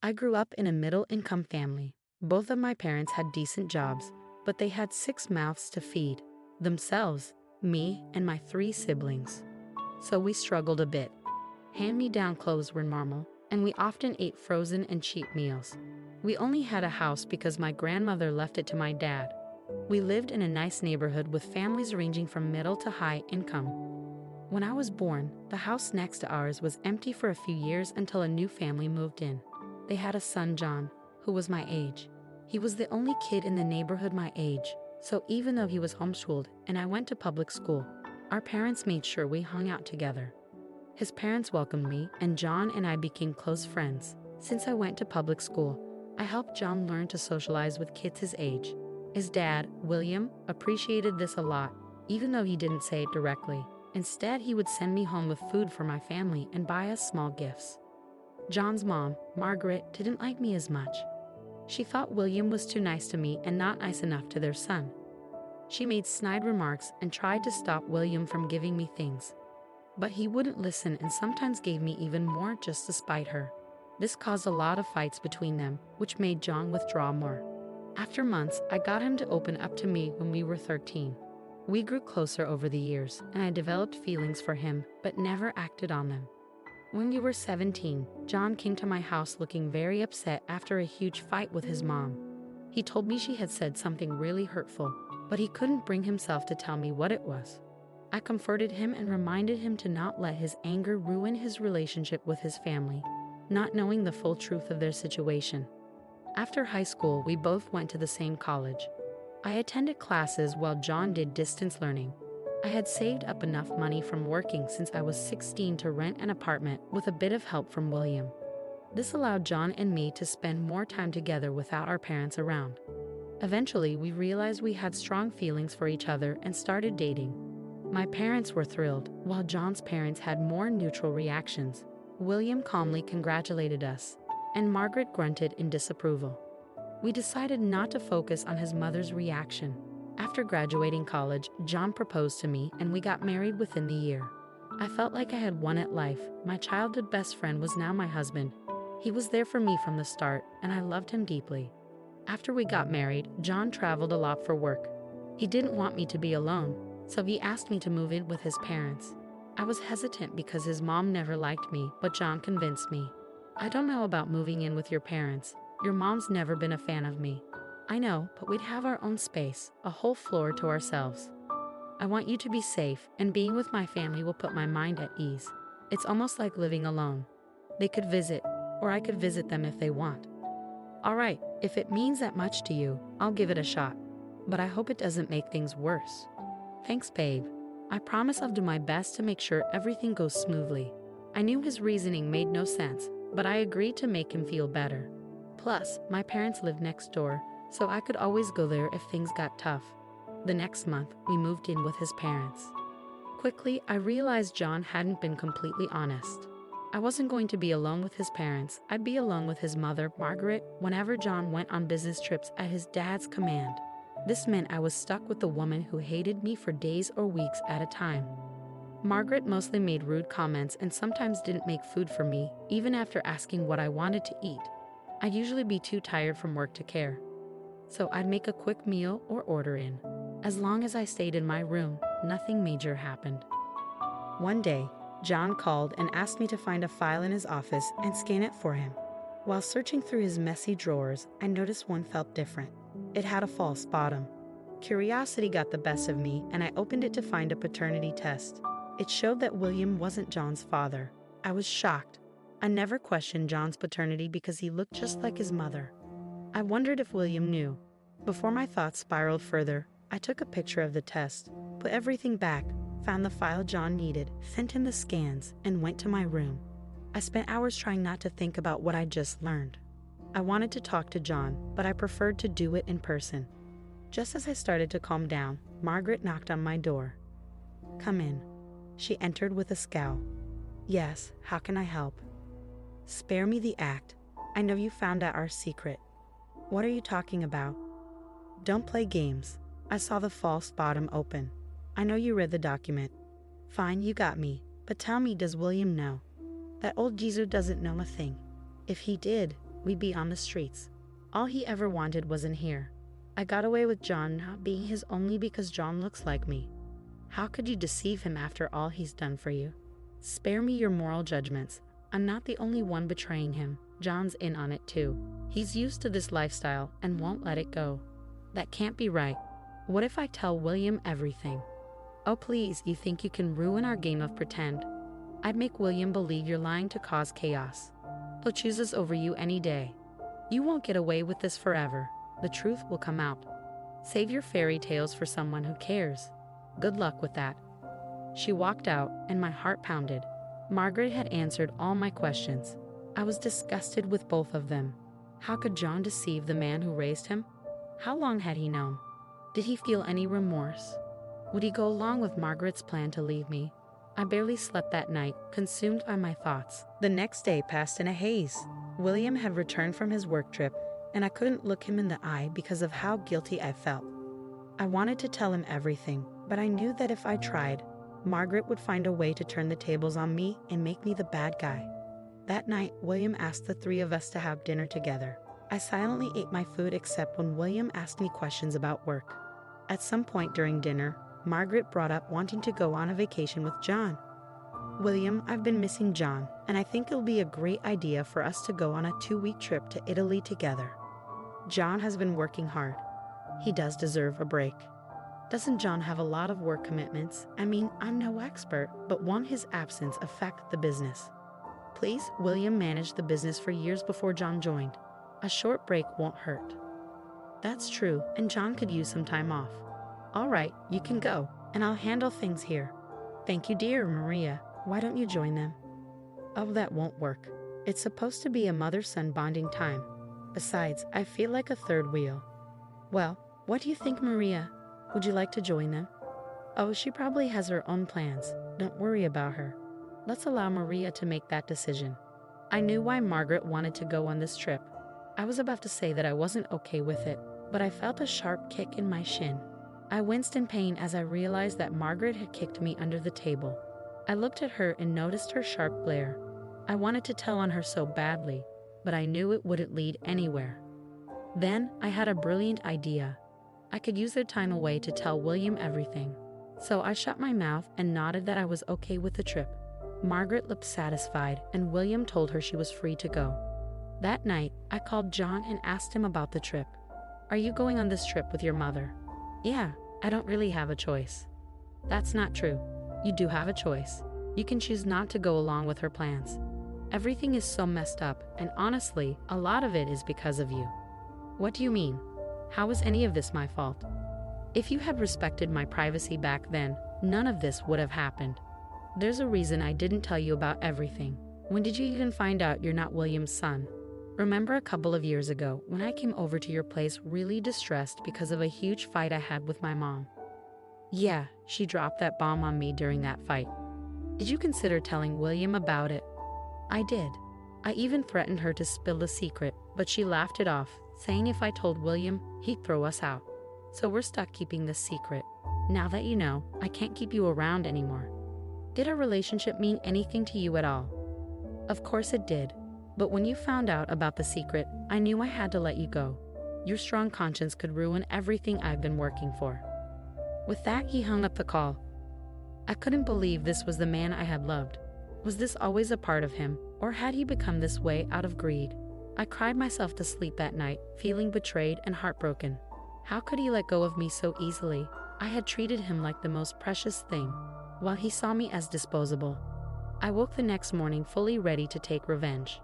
I grew up in a middle-income family. Both of my parents had decent jobs, but they had 6 mouths to feed: themselves, me, and my 3 siblings. So we struggled a bit. Hand-me-down clothes were normal, and we often ate frozen and cheap meals. We only had a house because my grandmother left it to my dad. We lived in a nice neighborhood with families ranging from middle to high income. When I was born, the house next to ours was empty for a few years until a new family moved in. They had a son, John, who was my age. He was the only kid in the neighborhood my age, so even though he was homeschooled and I went to public school, our parents made sure we hung out together. His parents welcomed me, and John and I became close friends. Since I went to public school, I helped John learn to socialize with kids his age. His dad, William, appreciated this a lot, even though he didn't say it directly. Instead, he would send me home with food for my family and buy us small gifts. John's mom, Margaret, didn't like me as much. She thought William was too nice to me and not nice enough to their son. She made snide remarks and tried to stop William from giving me things. But he wouldn't listen and sometimes gave me even more just to spite her. This caused a lot of fights between them, which made John withdraw more. After months, I got him to open up to me when we were 13. We grew closer over the years, and I developed feelings for him, but never acted on them. When we were 17, John came to my house looking very upset after a huge fight with his mom. He told me she had said something really hurtful, but he couldn't bring himself to tell me what it was. I comforted him and reminded him to not let his anger ruin his relationship with his family, not knowing the full truth of their situation. After high school, we both went to the same college. I attended classes while John did distance learning. I had saved up enough money from working since I was 16 to rent an apartment with a bit of help from William. This allowed John and me to spend more time together without our parents around. Eventually, we realized we had strong feelings for each other and started dating. My parents were thrilled, while John's parents had more neutral reactions. William calmly congratulated us, and Margaret grunted in disapproval. We decided not to focus on his mother's reaction. After graduating college, John proposed to me and we got married within the year. I felt like I had won at life. My childhood best friend was now my husband. He was there for me from the start, and I loved him deeply. After we got married, John traveled a lot for work. He didn't want me to be alone, so he asked me to move in with his parents. I was hesitant because his mom never liked me, but John convinced me. I don't know about moving in with your parents. Your mom's never been a fan of me. I know, but we'd have our own space, a whole floor to ourselves. I want you to be safe, and being with my family will put my mind at ease. It's almost like living alone. They could visit, or I could visit them if they want. All right, if it means that much to you, I'll give it a shot. But I hope it doesn't make things worse. Thanks, babe. I promise I'll do my best to make sure everything goes smoothly. I knew his reasoning made no sense, but I agreed to make him feel better. Plus, my parents lived next door, so I could always go there if things got tough. The next month, we moved in with his parents. Quickly, I realized John hadn't been completely honest. I wasn't going to be alone with his parents. I'd be alone with his mother, Margaret, whenever John went on business trips at his dad's command. This meant I was stuck with the woman who hated me for days or weeks at a time. Margaret mostly made rude comments and sometimes didn't make food for me, even after asking what I wanted to eat. I'd usually be too tired from work to care. So I'd make a quick meal or order in. As long as I stayed in my room, nothing major happened. One day, John called and asked me to find a file in his office and scan it for him. While searching through his messy drawers, I noticed one felt different. It had a false bottom. Curiosity got the best of me, and I opened it to find a paternity test. It showed that William wasn't John's father. I was shocked. I never questioned John's paternity because he looked just like his mother. I wondered if William knew. Before my thoughts spiraled further, I took a picture of the test, put everything back, found the file John needed, sent him the scans, and went to my room. I spent hours trying not to think about what I'd just learned. I wanted to talk to John, but I preferred to do it in person. Just as I started to calm down, Margaret knocked on my door. "Come in." She entered with a scowl. "Yes, how can I help?" "Spare me the act. I know you found out our secret." "What are you talking about?" "Don't play games. I saw the false bottom open. I know you read the document." "Fine, you got me. But tell me, does William know?" "That old geezer doesn't know a thing. If he did, we'd be on the streets. All he ever wanted wasn't here. I got away with John not being his only because John looks like me. How could you deceive him after all he's done for you? Spare me your moral judgments. I'm not the only one betraying him. John's in on it too. He's used to this lifestyle and won't let it go. That can't be right. What if I tell William everything? Oh please, you think you can ruin our game of pretend? I'd make William believe you're lying to cause chaos. He'll choose us over you any day. You won't get away with this forever. The truth will come out. Save your fairy tales for someone who cares. Good luck with that. She walked out, and my heart pounded. Margaret had answered all my questions. I was disgusted with both of them. How could John deceive the man who raised him? How long had he known? Did he feel any remorse? Would he go along with Margaret's plan to leave me? I barely slept that night, consumed by my thoughts. The next day passed in a haze. William had returned from his work trip, and I couldn't look him in the eye because of how guilty I felt. I wanted to tell him everything, but I knew that if I tried, Margaret would find a way to turn the tables on me and make me the bad guy. That night, William asked the three of us to have dinner together. I silently ate my food except when William asked me questions about work. At some point during dinner, Margaret brought up wanting to go on a vacation with John. William, I've been missing John, and I think it'll be a great idea for us to go on a 2-week trip to Italy together. John has been working hard. He does deserve a break. Doesn't John have a lot of work commitments? I mean, I'm no expert, but won't his absence affect the business? Please, William managed the business for years before John joined. A short break won't hurt. That's true, and John could use some time off. All right, you can go, and I'll handle things here. Thank you, dear Maria. Why don't you join them? Oh, that won't work. It's supposed to be a mother-son bonding time. Besides, I feel like a third wheel. Well, what do you think, Maria? Would you like to join them? Oh, she probably has her own plans. Don't worry about her. Let's allow Maria to make that decision. I knew why Margaret wanted to go on this trip. I was about to say that I wasn't okay with it, but I felt a sharp kick in my shin. I winced in pain as I realized that Margaret had kicked me under the table. I looked at her and noticed her sharp glare. I wanted to tell on her so badly, but I knew it wouldn't lead anywhere. Then I had a brilliant idea. I could use their time away to tell William everything. So I shut my mouth and nodded that I was okay with the trip. Margaret looked satisfied, and William told her she was free to go. That night, I called John and asked him about the trip. Are you going on this trip with your mother? Yeah, I don't really have a choice. That's not true. You do have a choice. You can choose not to go along with her plans. Everything is so messed up, and honestly, a lot of it is because of you. What do you mean? How is any of this my fault? If you had respected my privacy back then, none of this would have happened. There's a reason I didn't tell you about everything. When did you even find out you're not William's son? Remember a couple of years ago when I came over to your place really distressed because of a huge fight I had with my mom? Yeah, she dropped that bomb on me during that fight. Did you consider telling William about it? I did. I even threatened her to spill the secret, but she laughed it off, saying if I told William, he'd throw us out. So we're stuck keeping this secret. Now that you know, I can't keep you around anymore. Did our relationship mean anything to you at all? Of course it did. But when you found out about the secret, I knew I had to let you go. Your strong conscience could ruin everything I've been working for. With that, he hung up the call. I couldn't believe this was the man I had loved. Was this always a part of him, or had he become this way out of greed? I cried myself to sleep that night, feeling betrayed and heartbroken. How could he let go of me so easily? I had treated him like the most precious thing, while he saw me as disposable. I woke the next morning fully ready to take revenge.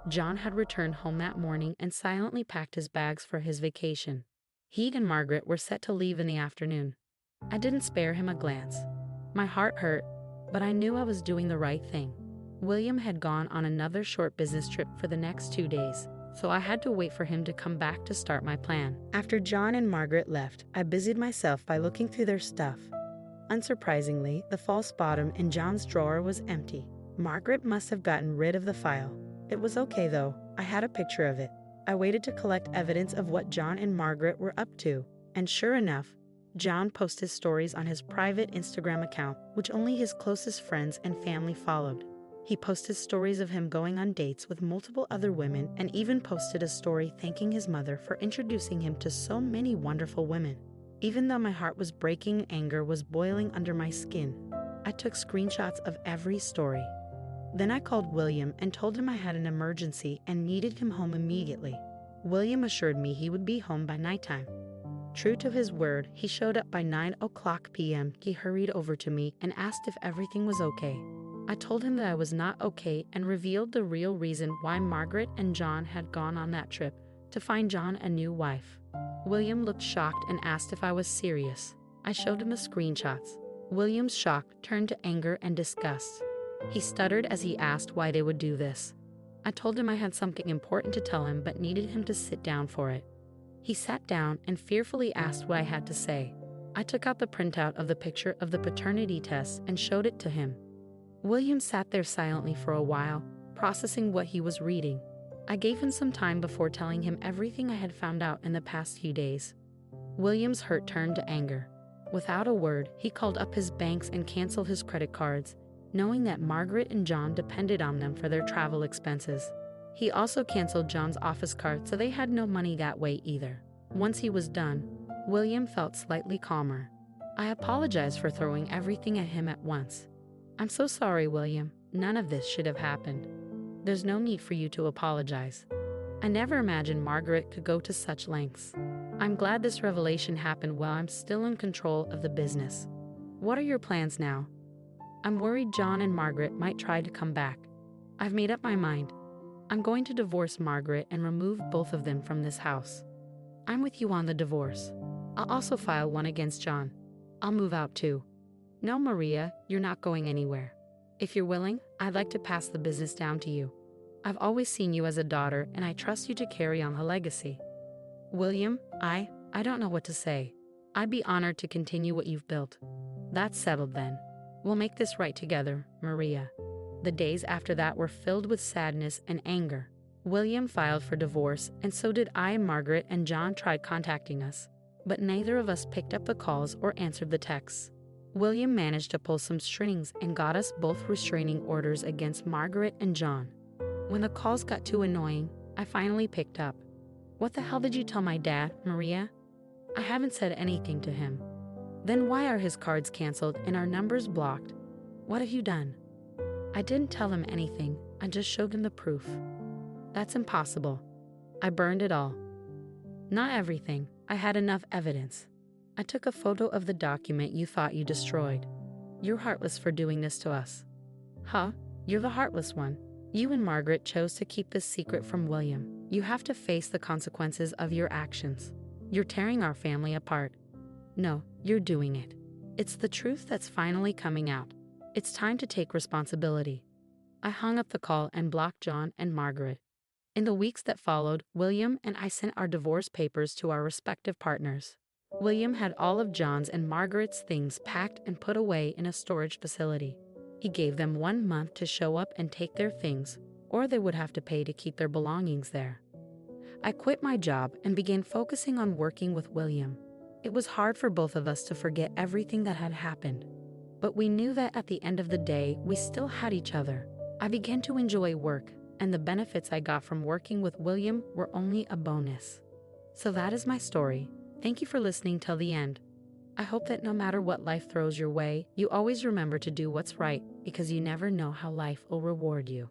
John had returned home that morning and silently packed his bags for his vacation. He and Margaret were set to leave in the afternoon. I didn't spare him a glance. My heart hurt, but I knew I was doing the right thing. William had gone on another short business trip for the next 2 days, so I had to wait for him to come back to start my plan. After John and Margaret left, I busied myself by looking through their stuff. Unsurprisingly, the false bottom in John's drawer was empty. Margaret must have gotten rid of the file. It was okay though, I had a picture of it. I waited to collect evidence of what John and Margaret were up to, and sure enough, John posted stories on his private Instagram account, which only his closest friends and family followed. He posted stories of him going on dates with multiple other women and even posted a story thanking his mother for introducing him to so many wonderful women. Even though my heart was breaking and anger was boiling under my skin, I took screenshots of every story. Then I called William and told him I had an emergency and needed him home immediately. William assured me he would be home by nighttime. True to his word, he showed up by 9:00 p.m. He hurried over to me and asked if everything was okay. I told him that I was not okay and revealed the real reason why Margaret and John had gone on that trip, to find John a new wife. William looked shocked and asked if I was serious. I showed him the screenshots. William's shock turned to anger and disgust. He stuttered as he asked why they would do this. I told him I had something important to tell him but needed him to sit down for it. He sat down and fearfully asked what I had to say. I took out the printout of the picture of the paternity test and showed it to him. William sat there silently for a while, processing what he was reading. I gave him some time before telling him everything I had found out in the past few days. William's hurt turned to anger. Without a word, he called up his banks and canceled his credit cards, knowing that Margaret and John depended on them for their travel expenses. He also canceled John's office card, so they had no money that way either. Once he was done, William felt slightly calmer. I apologized for throwing everything at him at once. "I'm so sorry, William. None of this should have happened. There's no need for you to apologize. I never imagined Margaret could go to such lengths. I'm glad this revelation happened while I'm still in control of the business. What are your plans now?" "I'm worried John and Margaret might try to come back. I've made up my mind. I'm going to divorce Margaret and remove both of them from this house. I'm with you on the divorce. I'll also file one against John. I'll move out too." "No, Maria, you're not going anywhere. If you're willing, I'd like to pass the business down to you. I've always seen you as a daughter and I trust you to carry on her legacy." "William, I don't know what to say. I'd be honored to continue what you've built." "That's settled then. We'll make this right together, Maria." The days after that were filled with sadness and anger. William filed for divorce, and so did I. Margaret and John tried contacting us, but neither of us picked up the calls or answered the texts. William managed to pull some strings and got us both restraining orders against Margaret and John. When the calls got too annoying, I finally picked up. "What the hell did you tell my dad, Maria?" "I haven't said anything to him." "Then why are his cards canceled and our numbers blocked? What have you done?" "I didn't tell him anything. I just showed him the proof." "That's impossible." "I burned it all." "Not everything. I had enough evidence. I took a photo of the document you thought you destroyed. You're heartless for doing this to us." "Huh? You're the heartless one. You and Margaret chose to keep this secret from William. You have to face the consequences of your actions. You're tearing our family apart." "No, you're doing it. It's the truth that's finally coming out. It's time to take responsibility." I hung up the call and blocked John and Margaret. In the weeks that followed, William and I sent our divorce papers to our respective partners. William had all of John's and Margaret's things packed and put away in a storage facility. He gave them 1 month to show up and take their things, or they would have to pay to keep their belongings there. I quit my job and began focusing on working with William. It was hard for both of us to forget everything that had happened, but we knew that at the end of the day, we still had each other. I began to enjoy work, and the benefits I got from working with William were only a bonus. So that is my story. Thank you for listening till the end. I hope that no matter what life throws your way, you always remember to do what's right, because you never know how life will reward you.